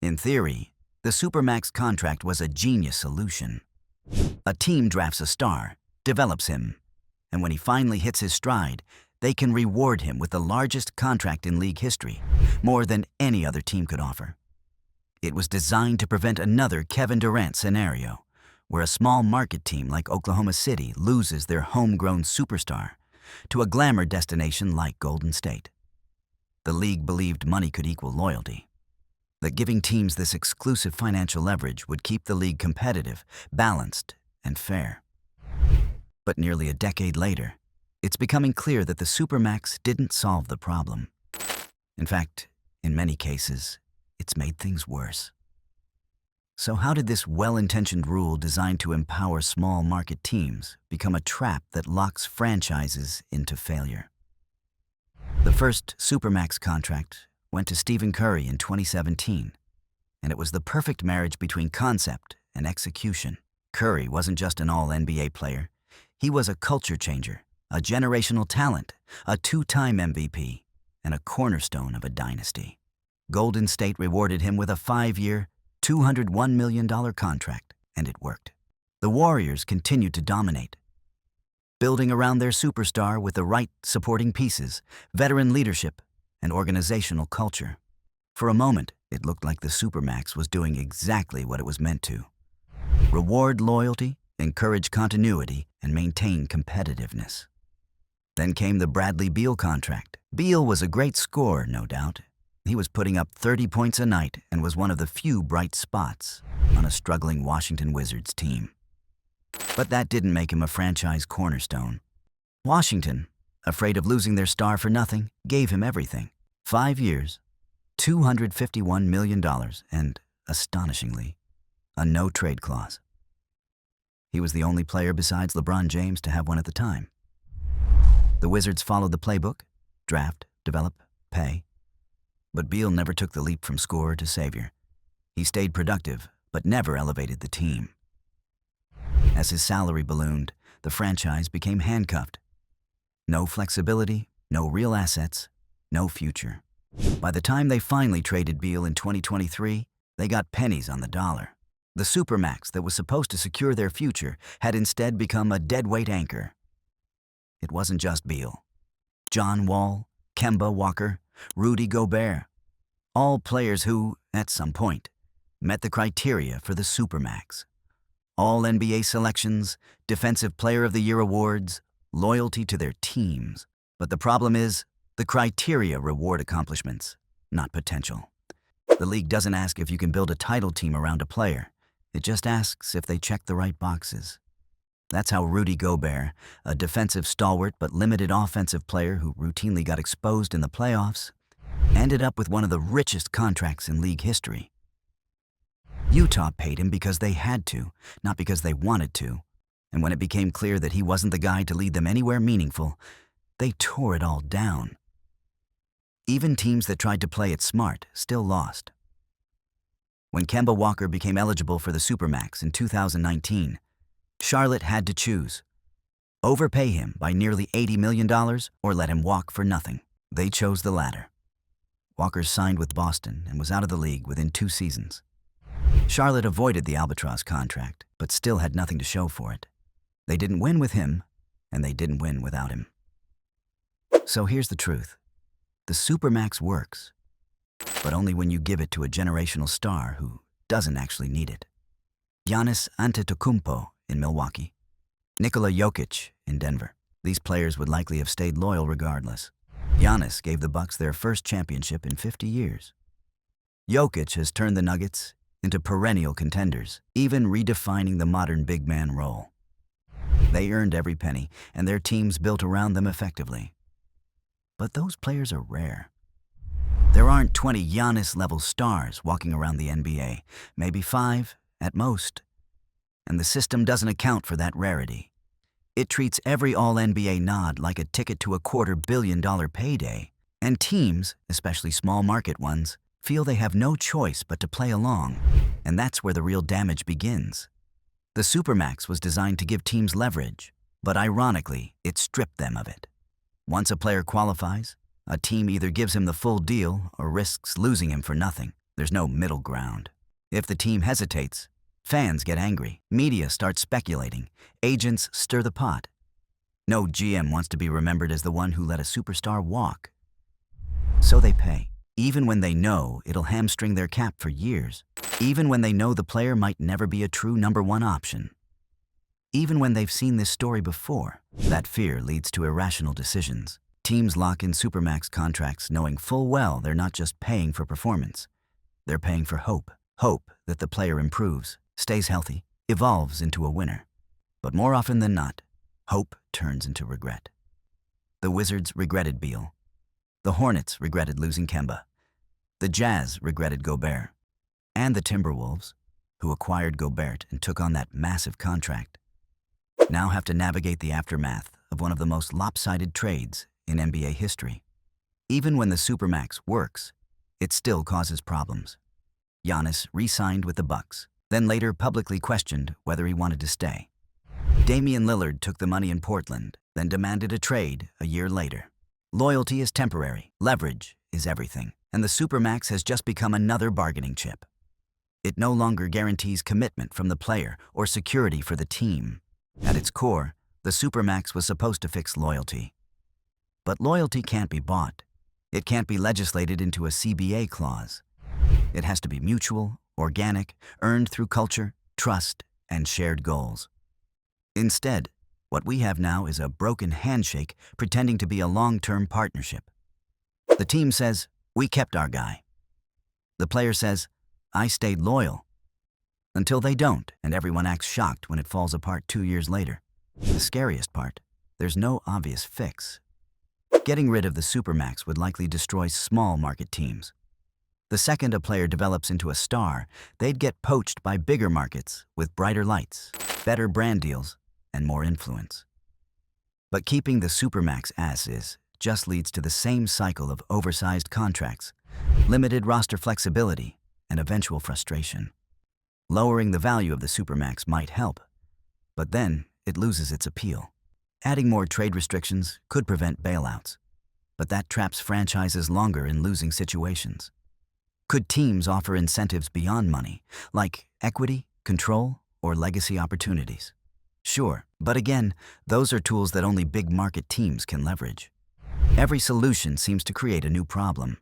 In theory, the Supermax contract was a genius solution. A team drafts a star, develops him, and when he finally hits his stride, they can reward him with the largest contract in league history, more than any other team could offer. It was designed to prevent another Kevin Durant scenario, where a small market team like Oklahoma City loses their homegrown superstar to a glamour destination like Golden State. The league believed money could equal loyalty, that giving teams this exclusive financial leverage would keep the league competitive, balanced, and fair. But nearly a decade later, it's becoming clear that the Supermax didn't solve the problem. In fact, in many cases, it's made things worse. So how did this well-intentioned rule designed to empower small market teams become a trap that locks franchises into failure? The first Supermax contract went to Stephen Curry in 2017, and it was the perfect marriage between concept and execution. Curry wasn't just an all-NBA player. He was a culture changer, a generational talent, a two-time MVP, and a cornerstone of a dynasty. Golden State rewarded him with a 5-year, $201 million contract, and it worked. The Warriors continued to dominate, building around their superstar with the right supporting pieces, veteran leadership, and organizational culture. For a moment, it looked like the Supermax was doing exactly what it was meant to: reward loyalty, encourage continuity, and maintain competitiveness. Then came the Bradley Beal contract. Beal was a great scorer, no doubt. He was putting up 30 points a night and was one of the few bright spots on a struggling Washington Wizards team. But that didn't make him a franchise cornerstone. Washington, afraid of losing their star for nothing, gave him everything. 5 years, $251 million, and, astonishingly, a no-trade clause. He was the only player besides LeBron James to have one at the time. The Wizards followed the playbook: draft, develop, pay. But Beal never took the leap from scorer to savior. He stayed productive, but never elevated the team. As his salary ballooned, the franchise became handcuffed. No flexibility, no real assets, no future. By the time they finally traded Beal in 2023, they got pennies on the dollar. The Supermax that was supposed to secure their future had instead become a deadweight anchor. It wasn't just Beal. John Wall, Kemba Walker, Rudy Gobert, all players who, at some point, met the criteria for the Supermax. All NBA selections, Defensive Player of the Year awards, loyalty to their teams. But the problem is, the criteria reward accomplishments, not potential. The league doesn't ask if you can build a title team around a player. It just asks if they check the right boxes. That's how Rudy Gobert, a defensive stalwart but limited offensive player who routinely got exposed in the playoffs, ended up with one of the richest contracts in league history. Utah paid him because they had to, not because they wanted to. And when it became clear that he wasn't the guy to lead them anywhere meaningful, they tore it all down. Even teams that tried to play it smart still lost. When Kemba Walker became eligible for the Supermax in 2019, Charlotte had to choose: overpay him by nearly $80 million or let him walk for nothing. They chose the latter. Walker signed with Boston and was out of the league within 2 seasons. Charlotte avoided the Albatross contract, but still had nothing to show for it. They didn't win with him, and they didn't win without him. So here's the truth. The Supermax works, but only when you give it to a generational star who doesn't actually need it. Giannis Antetokounmpo in Milwaukee, Nikola Jokic in Denver. These players would likely have stayed loyal regardless. Giannis gave the Bucks their first championship in 50 years. Jokic has turned the Nuggets into perennial contenders, even redefining the modern big man role. They earned every penny, and their teams built around them effectively. But those players are rare. There aren't 20 Giannis-level stars walking around the NBA, maybe 5 at most. And the system doesn't account for that rarity. It treats every All-NBA nod like a ticket to a $250 million payday. And teams, especially small market ones, feel they have no choice but to play along. And that's where the real damage begins. The Supermax was designed to give teams leverage, but ironically, it stripped them of it. Once a player qualifies, a team either gives him the full deal or risks losing him for nothing. There's no middle ground. If the team hesitates, fans get angry, media starts speculating, agents stir the pot. No GM wants to be remembered as the one who let a superstar walk. So they pay, even when they know it'll hamstring their cap for years, even when they know the player might never be a true number one option. Even when they've seen this story before, that fear leads to irrational decisions. Teams lock in Supermax contracts knowing full well they're not just paying for performance. They're paying for hope. Hope that the player improves, stays healthy, evolves into a winner. But more often than not, hope turns into regret. The Wizards regretted Beal. The Hornets regretted losing Kemba. The Jazz regretted Gobert. And the Timberwolves, who acquired Gobert and took on that massive contract, now have to navigate the aftermath of one of the most lopsided trades in NBA history. Even when the Supermax works, it still causes problems. Giannis re-signed with the Bucks, then later publicly questioned whether he wanted to stay. Damian Lillard took the money in Portland, then demanded a trade a year later. Loyalty is temporary, leverage is everything, and the Supermax has just become another bargaining chip. It no longer guarantees commitment from the player or security for the team. At its core, the Supermax was supposed to fix loyalty. But loyalty can't be bought. It can't be legislated into a CBA clause. It has to be mutual, organic, earned through culture, trust, and shared goals. Instead, what we have now is a broken handshake pretending to be a long-term partnership. The team says, "We kept our guy." The player says, "I stayed loyal." Until they don't, and everyone acts shocked when it falls apart 2 years later. The scariest part, there's no obvious fix. Getting rid of the Supermax would likely destroy small market teams. The second a player develops into a star, they'd get poached by bigger markets with brighter lights, better brand deals, and more influence. But keeping the Supermax as is just leads to the same cycle of oversized contracts, limited roster flexibility, and eventual frustration. Lowering the value of the Supermax might help, but then it loses its appeal. Adding more trade restrictions could prevent bailouts, but that traps franchises longer in losing situations. Could teams offer incentives beyond money, like equity, control, or legacy opportunities? Sure, but again, those are tools that only big market teams can leverage. Every solution seems to create a new problem,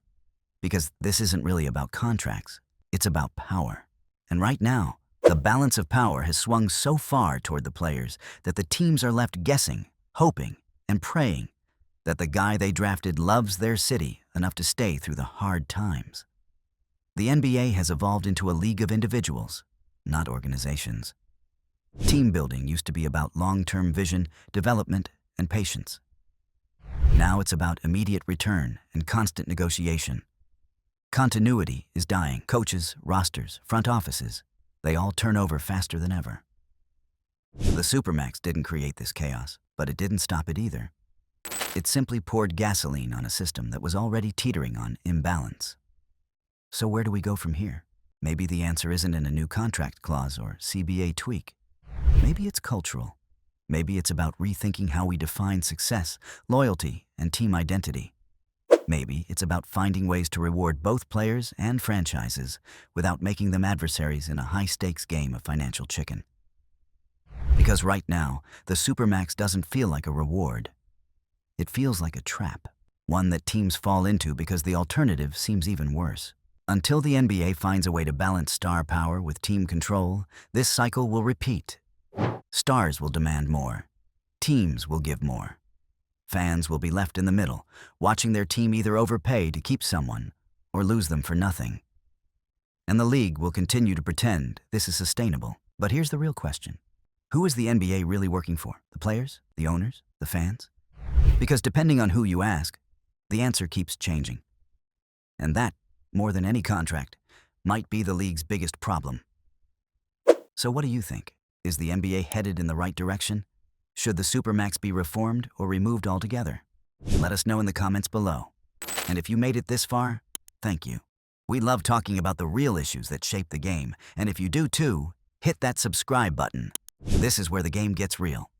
because this isn't really about contracts, it's about power. And right now, the balance of power has swung so far toward the players that the teams are left guessing, hoping, and praying that the guy they drafted loves their city enough to stay through the hard times. The NBA has evolved into a league of individuals, not organizations. Team building used to be about long-term vision, development, and patience. Now it's about immediate return and constant negotiation. Continuity is dying. Coaches, rosters, front offices, they all turn over faster than ever. The Supermax didn't create this chaos, but it didn't stop it either. It simply poured gasoline on a system that was already teetering on imbalance. So where do we go from here? Maybe the answer isn't in a new contract clause or CBA tweak. Maybe it's cultural. Maybe it's about rethinking how we define success, loyalty, and team identity. Maybe it's about finding ways to reward both players and franchises without making them adversaries in a high-stakes game of financial chicken. Because right now, the Supermax doesn't feel like a reward. It feels like a trap, one that teams fall into because the alternative seems even worse. Until the NBA finds a way to balance star power with team control, this cycle will repeat. Stars will demand more. Teams will give more. Fans will be left in the middle, watching their team either overpay to keep someone or lose them for nothing. And the league will continue to pretend this is sustainable. But here's the real question. Who is the NBA really working for? The players? The owners? The fans? Because depending on who you ask, the answer keeps changing. And that, more than any contract, might be the league's biggest problem. So what do you think? Is the NBA headed in the right direction? Should the Supermax be reformed or removed altogether? Let us know in the comments below. And if you made it this far, thank you. We love talking about the real issues that shape the game, and if you do too, hit that subscribe button. This is where the game gets real.